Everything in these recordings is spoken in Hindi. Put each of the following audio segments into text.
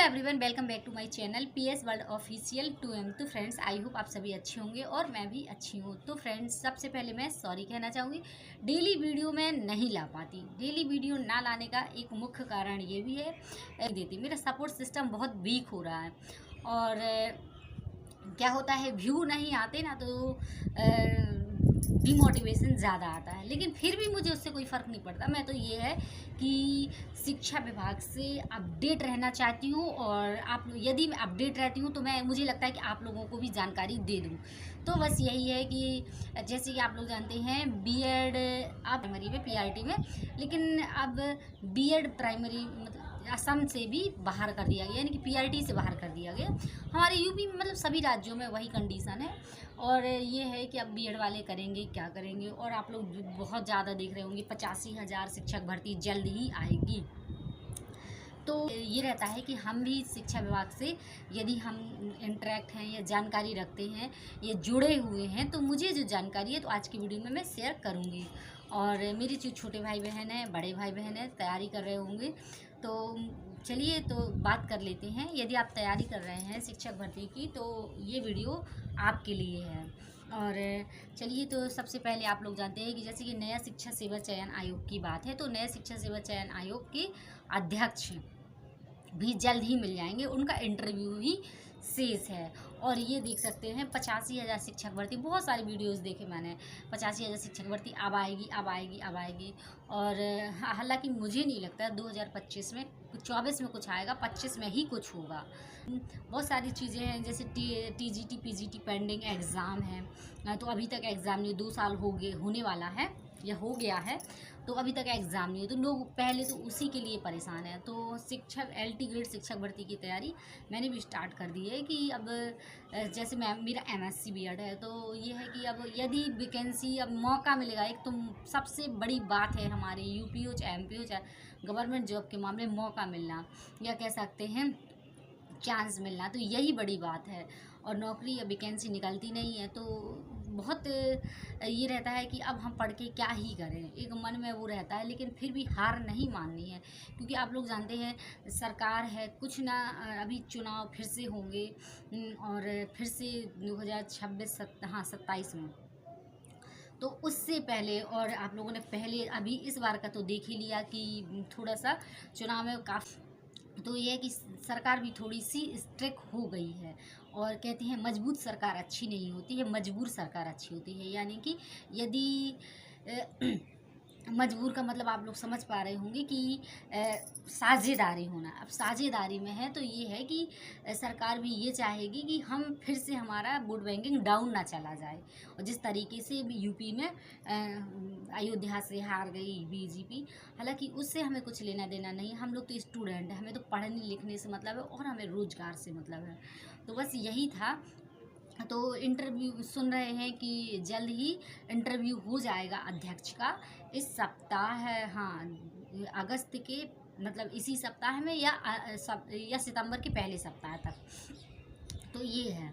Everyone, welcome back to my channel PS world official 2M। तो फ्रेंड्स, आई होप आप सभी अच्छे होंगे और मैं भी अच्छी हूँ। तो फ्रेंड्स, सबसे पहले मैं सॉरी कहना चाहूँगी, डेली वीडियो मैं नहीं ला पाती। डेली वीडियो ना लाने का एक मुख्य कारण ये भी है देती मेरा सपोर्ट सिस्टम बहुत वीक हो रहा है। और क्या होता है, व्यू नहीं आते ना तो डिमोटिवेशन ज़्यादा आता है। लेकिन फिर भी मुझे उससे कोई फ़र्क नहीं पड़ता। मैं तो ये है कि शिक्षा विभाग से अपडेट रहना चाहती हूँ, और आप यदि मैं अपडेट रहती हूँ तो मुझे लगता है कि आप लोगों को भी जानकारी दे दूँ। तो बस यही है कि जैसे कि आप लोग जानते हैं, बीएड अब प्राइमरी में पीआरटी में, लेकिन अब बीएड प्राइमरी मतलब असम से भी बाहर कर दिया गया, यानी कि पीआरटी से बाहर कर दिया गया। हमारे यूपी में मतलब सभी राज्यों में वही कंडीशन है। और ये है कि अब बीएड वाले करेंगे क्या करेंगे। और आप लोग बहुत ज़्यादा देख रहे होंगे, 85,000 शिक्षक भर्ती जल्द ही आएगी। तो ये रहता है कि हम भी शिक्षा विभाग से यदि हम इंटरेक्ट हैं या जानकारी रखते हैं या जुड़े हुए हैं, तो मुझे जो जानकारी है तो आज की वीडियो में मैं शेयर करूँगी। और मेरे जो छोटे भाई बहन हैं, बड़े भाई बहन हैं, तैयारी कर रहे होंगे, तो चलिए तो बात कर लेते हैं। यदि आप तैयारी कर रहे हैं शिक्षक भर्ती की तो ये वीडियो आपके लिए है। और चलिए, तो सबसे पहले आप लोग जानते हैं कि जैसे कि नया शिक्षा सेवा चयन आयोग की बात है, तो नया शिक्षा सेवा चयन आयोग के अध्यक्ष भी जल्द ही मिल जाएंगे। उनका इंटरव्यू ही शेष है। और ये देख सकते हैं 85,000 शिक्षक भर्ती, बहुत सारी वीडियोस देखे मैंने। 85,000 शिक्षक भर्ती अब आएगी, अब आएगी, अब आएगी। और हालांकि मुझे नहीं लगता 2025 में, 24 में कुछ आएगा, 25 में ही कुछ होगा। बहुत सारी चीज़ें हैं, जैसे टीजीटी पीजीटी पेंडिंग एग्ज़ाम है। तो अभी तक एग्ज़ाम नहीं, 2 साल होने वाला है या हो गया है, तो अभी तक एग्ज़ाम नहीं है। तो लोग पहले तो उसी के लिए परेशान हैं। तो शिक्षक LT ग्रेड शिक्षक भर्ती की तैयारी मैंने भी स्टार्ट कर दी है कि अब जैसे मेरा MSc बीएड है, तो ये है कि अब यदि वैकेंसी, अब मौका मिलेगा। एक तो सबसे बड़ी बात है हमारे यूपी हो चाहे MP हो चाहे गवर्नमेंट जॉब के मामले में मौका मिलना, या कह सकते हैं चांस मिलना, तो यही बड़ी बात है। और नौकरी या वैकेंसी निकलती नहीं है, तो बहुत ये रहता है कि अब हम पढ़ के क्या ही करें, एक मन में वो रहता है। लेकिन फिर भी हार नहीं माननी है, क्योंकि आप लोग जानते हैं सरकार है कुछ ना, अभी चुनाव फिर से होंगे, और फिर से 2026 27 में, तो उससे पहले, और आप लोगों ने पहले अभी इस बार का तो देख ही लिया कि थोड़ा सा चुनाव में काफ़ी, तो ये है कि सरकार भी थोड़ी सी स्ट्रिक्ट हो गई है। और कहते हैं मजबूत सरकार अच्छी नहीं होती है, मजबूर सरकार अच्छी होती है। यानी कि यदि मजबूर का मतलब आप लोग समझ पा रहे होंगे कि साझेदारी होना। अब साझेदारी में है तो ये है कि सरकार भी ये चाहेगी कि हम फिर से हमारा वोट बैंकिंग डाउन ना चला जाए। और जिस तरीके से यूपी में अयोध्या से हार गई बीजेपी, हालांकि उससे हमें कुछ लेना देना नहीं। हम लोग तो स्टूडेंट हैं, हमें तो पढ़ने लिखने से मतलब है और हमें रोज़गार से मतलब है। तो बस यही था। तो इंटरव्यू सुन रहे हैं कि जल्द ही इंटरव्यू हो जाएगा अध्यक्ष का, इस सप्ताह है, हाँ, अगस्त के मतलब इसी सप्ताह में या सितंबर के पहले सप्ताह तक। तो ये है।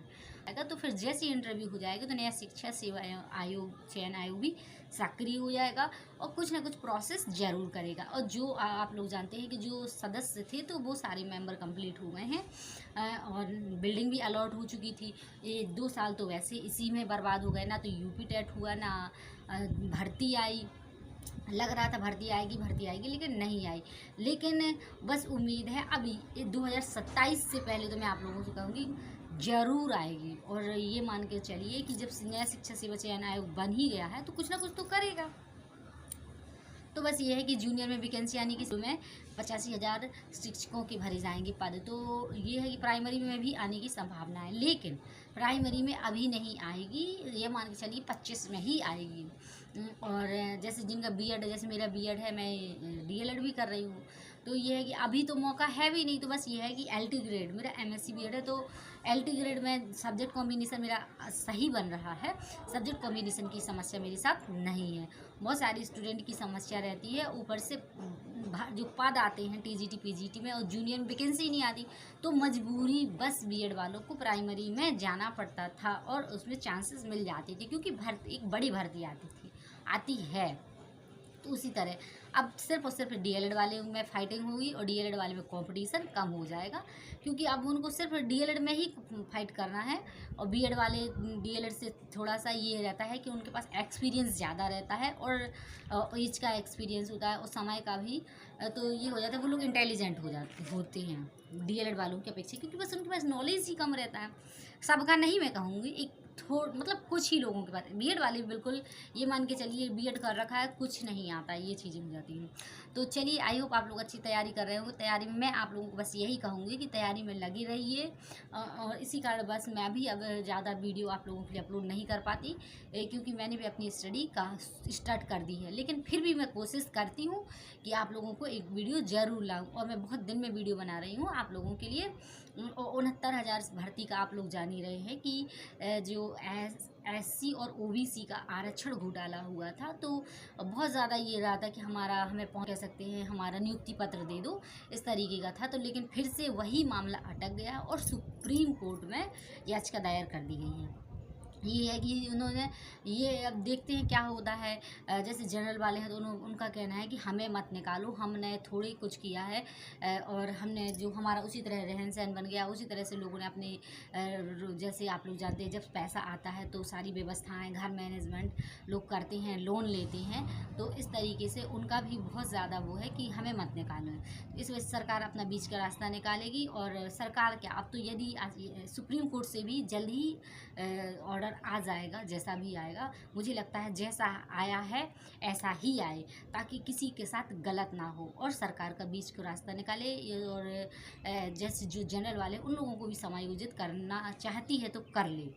तो फिर जैसे ही इंटरव्यू हो जाएगा तो नया शिक्षा सेवा आयोग चयन आयोग भी सक्रिय हो जाएगा और कुछ ना कुछ प्रोसेस जरूर करेगा। और जो आप लोग जानते हैं कि जो सदस्य थे तो वो सारे मेंबर कंप्लीट हो गए हैं, और बिल्डिंग भी अलॉट हो चुकी थी। ये 2 साल तो वैसे इसी में बर्बाद हो गए, ना तो यूपी टेट हुआ, ना भर्ती आई। लग रहा था भर्ती आएगी, लेकिन नहीं आई। लेकिन बस उम्मीद है अभी 2027 से पहले तो मैं आप लोगों से कहूँगी ज़रूर आएगी। और ये मान के चलिए कि जब नया शिक्षा सेवा चयन आयोग बन ही गया है तो कुछ ना कुछ तो करेगा। तो बस ये है कि जूनियर में वैकेंसी आने की में 85,000 शिक्षकों के भरे जाएंगे पद। तो ये है कि प्राइमरी में भी आने की संभावना है, लेकिन प्राइमरी में अभी नहीं आएगी, ये मान के चलिए 25 में ही आएगी। और जैसे जिनका बीएड, जैसे मेरा बीएड है, मैं डीएलएड भी कर रही हूँ, तो ये है कि अभी तो मौका है भी नहीं। तो बस ये है कि LT ग्रेड, मेरा MSc बीएड है, तो LT ग्रेड में सब्जेक्ट कॉम्बिनेशन मेरा सही बन रहा है। सब्जेक्ट कॉम्बिनेशन की समस्या मेरे साथ नहीं है। बहुत सारी स्टूडेंट की समस्या रहती है, ऊपर से जो पद आते हैं TGT PGT में और जूनियर में वैकेंसी नहीं आती, तो मजबूरी बस बीएड वालों को प्राइमरी में जाना पड़ता था और उसमें चांसेस मिल जाते थे, क्योंकि एक बड़ी भर्ती आती है। तो उसी तरह अब सिर्फ और सिर्फ डीएलएड वाले में फाइटिंग होगी और डीएलएड वाले में कंपटीशन कम हो जाएगा, क्योंकि अब उनको सिर्फ डीएलएड में ही फाइट करना है। और बीएड वाले डीएलएड से थोड़ा सा ये रहता है कि उनके पास एक्सपीरियंस ज़्यादा रहता है और एज का एक्सपीरियंस होता है और समय का भी, तो ये हो जाता है वो लोग इंटेलिजेंट होते हैं डीएलएड वालों की अपेक्षा, क्योंकि बस उनके पास नॉलेज ही कम रहता है। सबका नहीं मैं कहूँगी, एक मतलब कुछ ही लोगों के पास। बीएड वाले बिल्कुल ये मान के चलिए बीएड कर रखा है, कुछ नहीं आता, ये चीज़ें हो जाती हैं। तो चलिए, आई होप आप लोग अच्छी तैयारी कर रहे होंगे। तैयारी में मैं आप लोगों को बस यही कहूँगी कि तैयारी में लगी रहिए, और इसी कारण बस मैं भी अब ज़्यादा वीडियो आप लोगों के लिए अपलोड नहीं कर पाती, क्योंकि मैंने भी अपनी स्टडी का स्टार्ट कर दी है। लेकिन फिर भी मैं कोशिश करती हूँ कि आप लोगों को एक वीडियो ज़रूर लाऊँ, और मैं बहुत दिन में वीडियो बना रही हूँ आप लोगों के लिए। 69,000 भर्ती का आप लोग जान ही रहे हैं कि जो एससी और ओबीसी का आरक्षण घोटाला हुआ था, तो बहुत ज़्यादा ये रहा था कि हमें कह सकते हैं हमारा नियुक्ति पत्र दे दो, इस तरीके का था। तो लेकिन फिर से वही मामला अटक गया और सुप्रीम कोर्ट में याचिका दायर कर दी गई है। ये है कि उन्होंने ये, अब देखते हैं क्या होता है। जैसे जनरल वाले हैं तो उनका कहना है कि हमें मत निकालो, हमने थोड़ी कुछ किया है, और हमने जो हमारा उसी तरह रहन सहन बन गया, उसी तरह से लोगों ने अपने, जैसे आप लोग जानते हैं जब पैसा आता है तो सारी व्यवस्थाएं, घर मैनेजमेंट लोग करते हैं, लोन लेते हैं, तो इस तरीके से उनका भी बहुत ज़्यादा वो है कि हमें मत निकालो। इस वजह से सरकार अपना बीच का रास्ता निकालेगी। और सरकार क्या, अब तो यदि सुप्रीम कोर्ट से भी जल्द ही ऑर्डर आ जाएगा, जैसा भी आएगा, मुझे लगता है जैसा आया है ऐसा ही आए, ताकि किसी के साथ गलत ना हो और सरकार का बीच का रास्ता निकाले। और जैसे जो जनरल वाले उन लोगों को भी समायोजित करना चाहती है तो कर ले,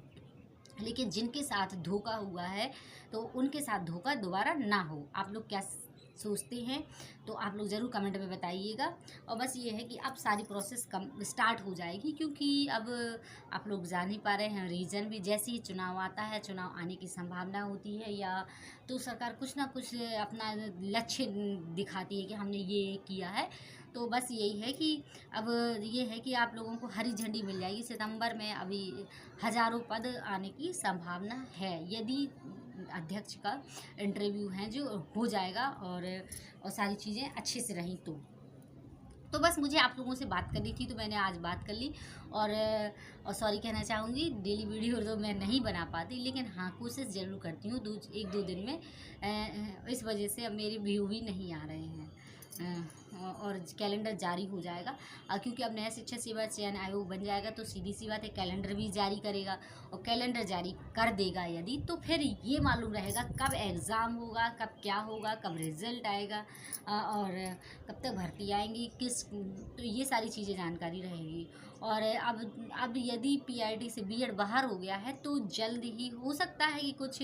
लेकिन जिनके साथ धोखा हुआ है तो उनके साथ धोखा दोबारा ना हो। आप लोग क्या सोचते हैं तो आप लोग ज़रूर कमेंट में बताइएगा। और बस ये है कि अब सारी प्रोसेस स्टार्ट हो जाएगी, क्योंकि अब आप लोग जान ही पा रहे हैं रीजन भी, जैसे ही चुनाव आता है, चुनाव आने की संभावना होती है, या तो सरकार कुछ ना कुछ अपना लक्ष्य दिखाती है कि हमने ये किया है। तो बस यही है कि अब ये है कि आप लोगों को हरी झंडी मिल जाएगी। सितंबर में अभी हज़ारों पद आने की संभावना है, यदि अध्यक्ष का इंटरव्यू है जो हो जाएगा और सारी चीज़ें अच्छे से रहीं तो बस मुझे आप लोगों से बात करनी थी, तो मैंने आज बात कर ली। और सॉरी कहना चाहूँगी, डेली वीडियो तो मैं नहीं बना पाती, लेकिन हाँ कोशिश ज़रूर करती हूँ 1-2 दिन में। इस वजह से अब मेरे व्यू भी नहीं आ रहे हैं, और कैलेंडर जारी हो जाएगा, क्योंकि अब नया शिक्षा सेवा चयन आयोग बन जाएगा, तो सीधी सी बात है कैलेंडर भी जारी करेगा। और कैलेंडर जारी कर देगा यदि, तो फिर ये मालूम रहेगा कब एग्ज़ाम होगा, कब क्या होगा, कब रिज़ल्ट आएगा, और कब तक भर्ती आएंगी, तो ये सारी चीज़ें जानकारी रहेगी। और अब यदि पीआईटी से बीएड बाहर हो गया है तो जल्द ही हो सकता है कि कुछ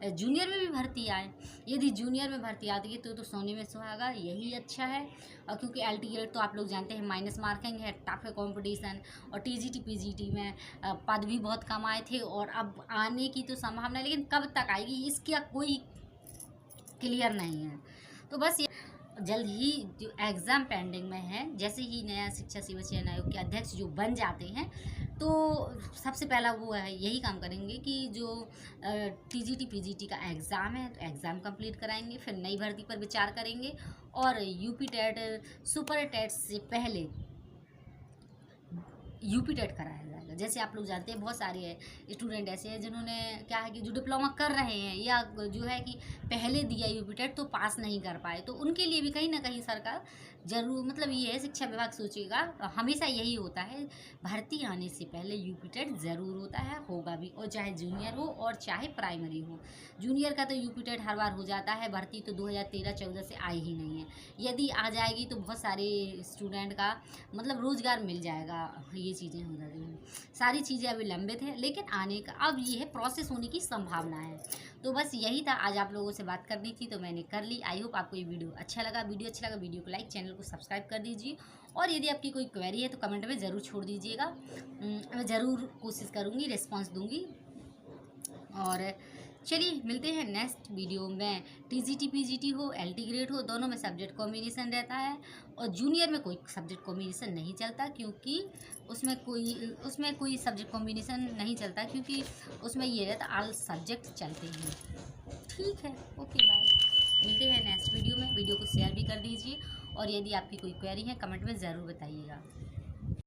जूनियर में भी भर्ती आए। यदि जूनियर में भर्ती आती है तो सोने में सुहागा, यही अच्छा है। क्योंकि एलटीएड तो आप लोग जानते हैं माइनस मार्किंग है, टफ है कॉम्पिटिशन, और टीजीटी पीजीटी में पद भी बहुत कम आए थे, और अब आने की तो संभावना है, लेकिन कब तक आएगी इसका कोई क्लियर नहीं है। तो बस ये जल्द ही जो एग्ज़ाम पेंडिंग में है, जैसे ही नया शिक्षा सेवा चयन आयोग के अध्यक्ष जो बन जाते हैं, तो सबसे पहला वो है यही काम करेंगे कि जो टीजीटी पीजीटी का एग्ज़ाम है तो एग्ज़ाम कंप्लीट कराएंगे, फिर नई भर्ती पर विचार करेंगे, और यूपी टेट सुपर टेट से पहले यूपी टेट कराया जाएगा। जैसे आप लोग जानते हैं बहुत सारे स्टूडेंट ऐसे हैं जिन्होंने क्या है कि जो डिप्लोमा कर रहे हैं, या जो है कि पहले दिया यूपी टेट तो पास नहीं कर पाए, तो उनके लिए भी कहीं ना कहीं सरकार ज़रूर, मतलब ये है शिक्षा विभाग सोचेगा, हमेशा यही होता है, भर्ती आने से पहले यूपी टेट ज़रूर होता है, होगा भी, और चाहे जूनियर हो और चाहे प्राइमरी हो। जूनियर का तो यूपी टेट हर बार हो जाता है, भर्ती तो 2013-14 से आई ही नहीं है। यदि आ जाएगी तो बहुत सारे स्टूडेंट का मतलब रोज़गार मिल जाएगा, ये चीज़ें हो जाती हैं। सारी चीज़ें अभी लंबित हैं, लेकिन आने का अब ये है प्रोसेस होने की संभावना है। तो बस यही था, आज आप लोगों से बात करनी थी तो मैंने कर ली। आई होप आपको ये वीडियो अच्छा लगा। वीडियो को लाइक, चैनल को सब्सक्राइब कर दीजिए, और यदि आपकी कोई क्वेरी है तो कमेंट में ज़रूर छोड़ दीजिएगा। मैं ज़रूर कोशिश करूँगी, रिस्पॉन्स दूँगी। और चलिए मिलते हैं नेक्स्ट वीडियो में। टीजीटी पीजीटी हो, एलटी ग्रेड हो, दोनों में सब्जेक्ट कॉम्बिनेशन रहता है, और जूनियर में कोई सब्जेक्ट कॉम्बिनेशन नहीं चलता, क्योंकि उसमें कोई सब्जेक्ट कॉम्बिनेशन नहीं चलता, क्योंकि उसमें ये रहता ऑल सब्जेक्ट चलते हैं। ठीक है, ओके बाय। मिलते हैं नेक्स्ट वीडियो में। वीडियो को शेयर भी कर दीजिए और यदि आपकी कोई क्वेरी है कमेंट में ज़रूर बताइएगा।